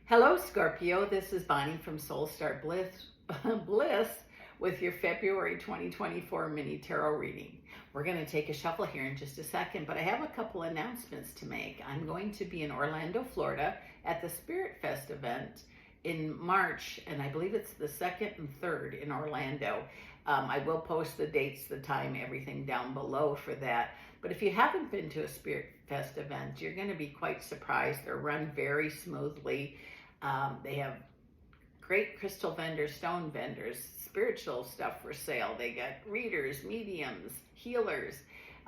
Hello, Scorpio. This is Bonnie from Soul Star Bliss with your February 2024 mini tarot reading. We're going to take a shuffle here in just a second, but I have a couple announcements to make. I'm going to be in Orlando, Florida at the Spirit Fest event in March, and I believe it's the 2nd and 3rd in Orlando. I will post the dates, the time, everything down below for that. But if you haven't been to a Spirit Fest event, you're going to be quite surprised. They're run very smoothly. They have great crystal vendors, stone vendors, spiritual stuff for sale. They got readers, mediums, healers.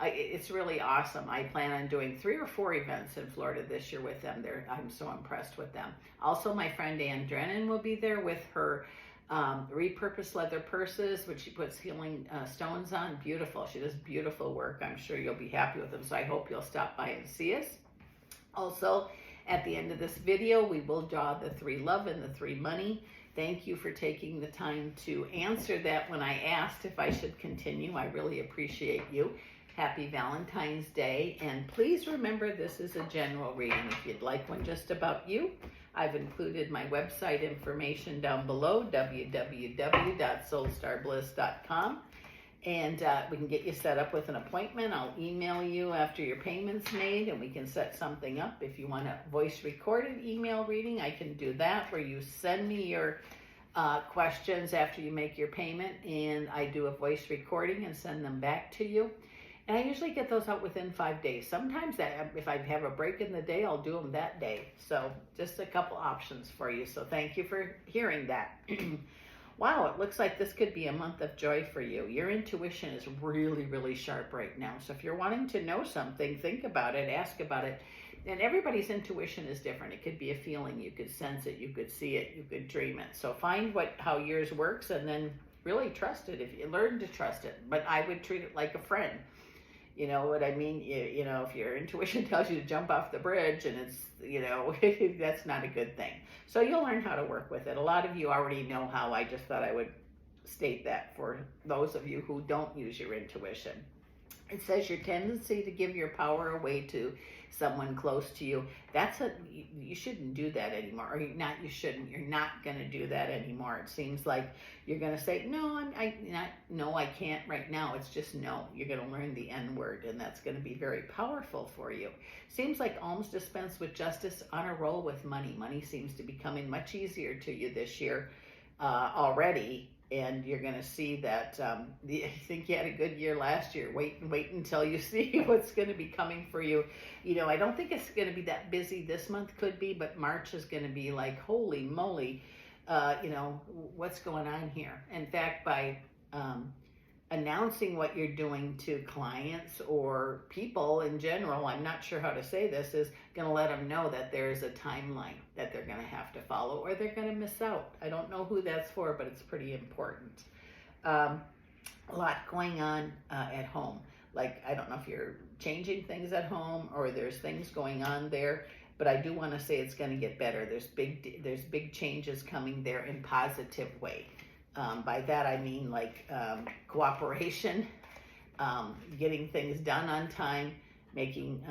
It's really awesome. I plan on doing 3 or 4 events in Florida this year with them. I'm so impressed with them. Also, my friend Drennen will be there with her repurposed leather purses, which she puts healing stones on. Beautiful. She does beautiful work. I'm sure you'll be happy with them. So I hope you'll stop by and see us. Also, at the end of this video, we will draw the 3 love and the 3 money. Thank you for taking the time to answer that when I asked if I should continue. I really appreciate you. Happy Valentine's Day. And please remember, this is a general reading. If you'd like one just about you, I've included my website information down below, www.soulstarbliss.com. And we can get you set up with an appointment. I'll email you after your payment's made, and we can set something up. If you want a voice recorded email reading, I can do that, where you send me your questions after you make your payment, and I do a voice recording and send them back to you. And I usually get those out within 5 days. Sometimes if I have a break in the day, I'll do them that day. So just a couple options for you. So thank you for hearing that. Wow, it looks like this could be a month of joy for you. Your intuition is really, really sharp right now. So if you're wanting to know something, think about it, ask about it. And everybody's intuition is different. It could be a feeling. You could sense it. You could see it. You could dream it. So find how yours works and then really trust it. If you learn to trust it. But I would treat it like a friend. You know what I mean? You know, if your intuition tells you to jump off the bridge and it's, that's not a good thing. So you'll learn how to work with it. A lot of you already know how. I just thought I would state that for those of you who don't use your intuition. It says your tendency to give your power away to someone close to you. You shouldn't do that anymore. Or you're not going to do that anymore. It seems like you're going to say, no, I can't right now. It's just no. You're going to learn the N word, and that's going to be very powerful for you. Seems like alms dispense with justice, on a roll with money. Money seems to be coming much easier to you this year already. And you're going to see that I think you had a good year last year. Wait until you see what's going to be coming for you. I don't think it's going to be that busy this month, could be, but March is going to be like, holy moly, what's going on here? In fact, by announcing what you're doing to clients or people in general, I'm not sure how to say this, is going to let them know that there is a timeline that they're going to have to follow, or they're going to miss out. I don't know who that's for, but it's pretty important. A lot going on at home. Like, I don't know if you're changing things at home or there's things going on there, but I do want to say it's going to get better. There's big changes coming there in positive way. By that I mean like cooperation, getting things done on time, making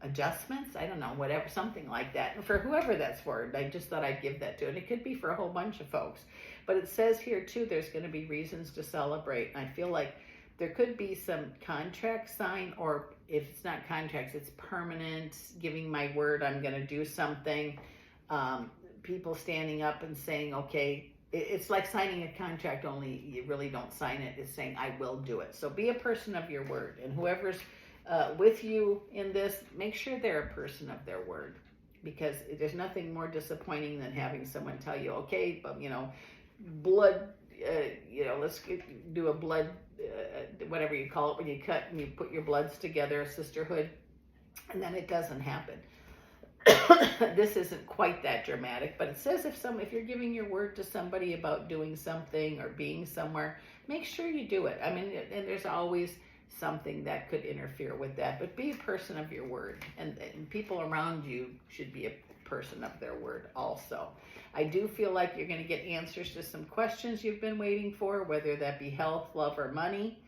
adjustments, I don't know, whatever, something like that. And for whoever that's for, I just thought I'd give that to. And it could be for a whole bunch of folks. But it says here too, there's going to be reasons to celebrate. And I feel like there could be some contract sign, or if it's not contracts, it's permanent, giving my word, I'm going to do something. People standing up and saying, okay, it's like signing a contract, only you really don't sign it. It's saying, I will do it. So be a person of your word. And whoever's with you in this, make sure they're a person of their word. Because there's nothing more disappointing than having someone tell you, okay, blood, let's do a blood, whatever you call it, when you cut and you put your bloods together, a sisterhood, and then it doesn't happen. This isn't quite that dramatic, but it says if you're giving your word to somebody about doing something or being somewhere, make sure you do it. I mean, and there's always something that could interfere with that, but be a person of your word, and people around you should be a person of their word also. I do feel like you're going to get answers to some questions you've been waiting for, whether that be health, love, or money.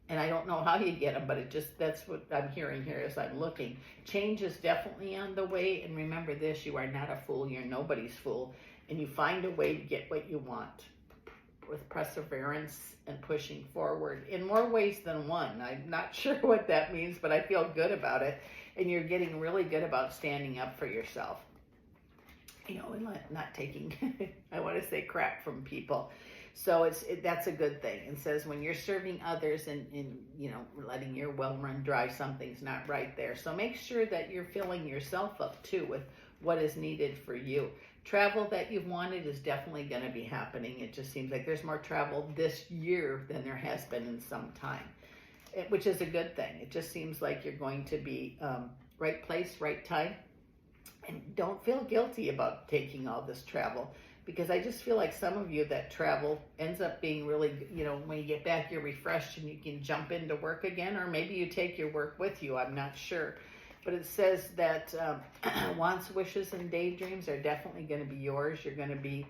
And I don't know how you get them, but that's what I'm hearing here as I'm looking. Change is definitely on the way. And remember this, you are not a fool. You're nobody's fool. And you find a way to get what you want with perseverance and pushing forward in more ways than one. I'm not sure what that means, but I feel good about it. And you're getting really good about standing up for yourself. And not taking, I want to say, crap from people. So that's a good thing. It says when you're serving others and letting your well run dry, something's not right there. So make sure that you're filling yourself up too with what is needed for you. Travel that you've wanted is definitely going to be happening. It just seems like there's more travel this year than there has been in some time, which is a good thing. It just seems like you're going to be right place, right time. And don't feel guilty about taking all this travel, because I just feel like some of you that travel ends up being really, when you get back, you're refreshed and you can jump into work again, or maybe you take your work with you. I'm not sure. But it says that wants, wishes, and daydreams are definitely going to be yours. You're going to be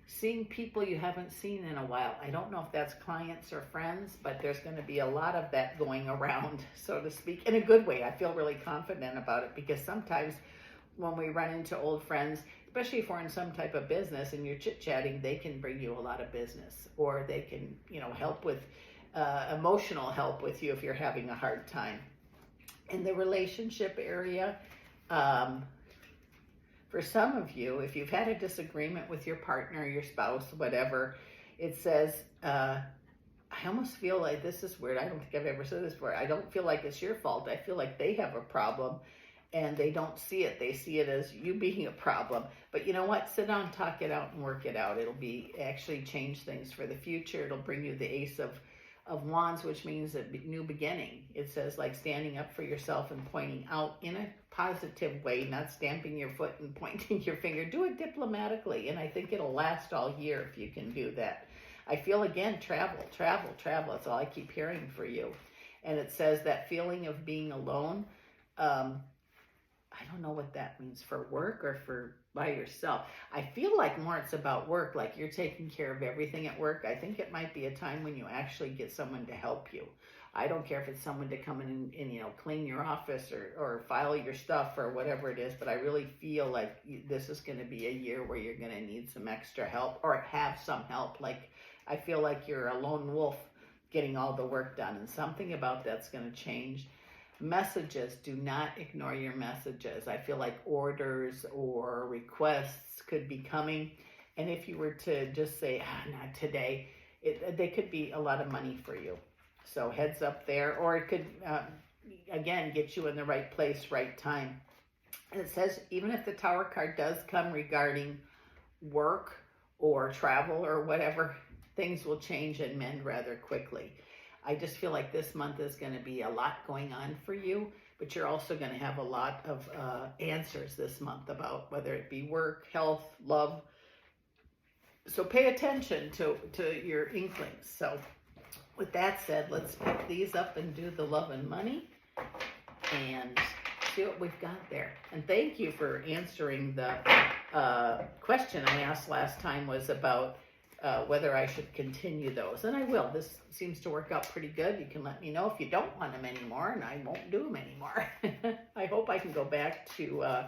seeing people you haven't seen in a while. I don't know if that's clients or friends, but there's going to be a lot of that going around, so to speak, in a good way. I feel really confident about it, because sometimes when we run into old friends, especially if we're in some type of business and you're chit-chatting, they can bring you a lot of business, or they can, help with emotional help with you if you're having a hard time. In the relationship area, for some of you, if you've had a disagreement with your partner, your spouse, whatever, it says, I almost feel like, this is weird, I don't think I've ever said this before, I don't feel like it's your fault. I feel like they have a problem and they don't see it. They see it as you being a problem. But you know what? Sit down, talk it out, and work it out. It'll actually change things for the future. It'll bring you the Ace of Wands, which means a new beginning. It says like standing up for yourself and pointing out in a positive way, not stamping your foot and pointing your finger. Do it diplomatically, and I think it'll last all year if you can do that. I feel, again, travel. That's all I keep hearing for you. And it says that feeling of being alone, I don't know what that means for work or for by yourself. I feel like more it's about work, like you're taking care of everything at work. I think it might be a time when you actually get someone to help you. I don't care if it's someone to come in and clean your office or file your stuff or whatever it is, but I really feel like this is going to be a year where you're going to need some extra help or have some help. Like, I feel like you're a lone wolf getting all the work done, and something about that's going to change. Messages, do not ignore your messages. I feel like orders or requests could be coming, and if you were to just say, not today, they could be a lot of money for you. So heads up there, or it could, again, get you in the right place, right time. And it says, even if the Tower card does come regarding work or travel or whatever, things will change and mend rather quickly. I just feel like this month is going to be a lot going on for you, but you're also going to have a lot of answers this month about whether it be work, health, love. So pay attention to your inklings. So with that said, let's pick these up and do the love and money and see what we've got there. And thank you for answering the question I asked last time, was about whether I should continue those, and I will. This seems to work out pretty good. You can let me know if you don't want them anymore, and I won't do them anymore. I hope I can go back to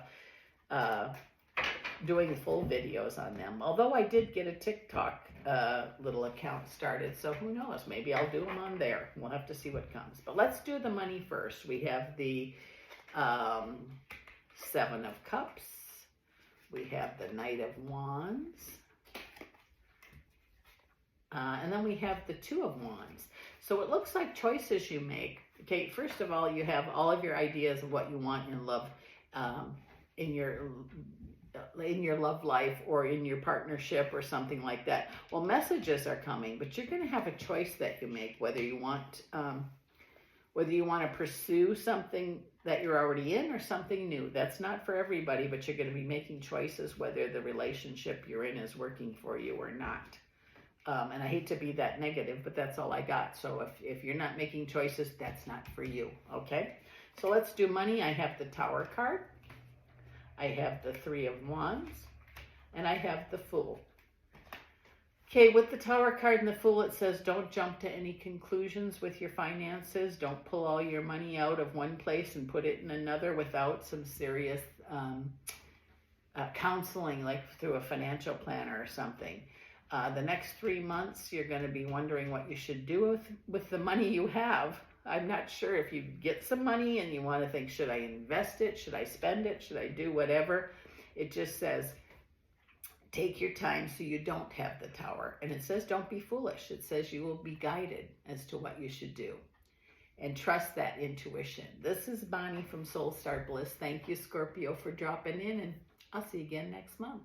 doing full videos on them, although I did get a TikTok little account started, so who knows, maybe I'll do them on there. We'll have to see what comes. But let's do the money first. We have the Seven of Cups, we have the Knight of Wands, and then we have the Two of Wands. So it looks like choices you make. Okay, first of all, you have all of your ideas of what you want in love, in your love life or in your partnership or something like that. Well, messages are coming, but you're going to have a choice that you make, whether you want to pursue something that you're already in or something new. That's not for everybody, but you're going to be making choices whether the relationship you're in is working for you or not. And I hate to be that negative, but that's all I got. So if you're not making choices, that's not for you, okay? So let's do money. I have the Tower card. I have the Three of Wands. And I have the Fool. Okay, with the Tower card and the Fool, it says don't jump to any conclusions with your finances. Don't pull all your money out of one place and put it in another without some serious counseling, like through a financial planner or something. The next 3 months, you're going to be wondering what you should do with the money you have. I'm not sure if you get some money and you want to think, should I invest it? Should I spend it? Should I do whatever? It just says, take your time so you don't have the Tower. And it says, don't be foolish. It says you will be guided as to what you should do. And trust that intuition. This is Bonnie from Soul Star Bliss. Thank you, Scorpio, for dropping in. And I'll see you again next month.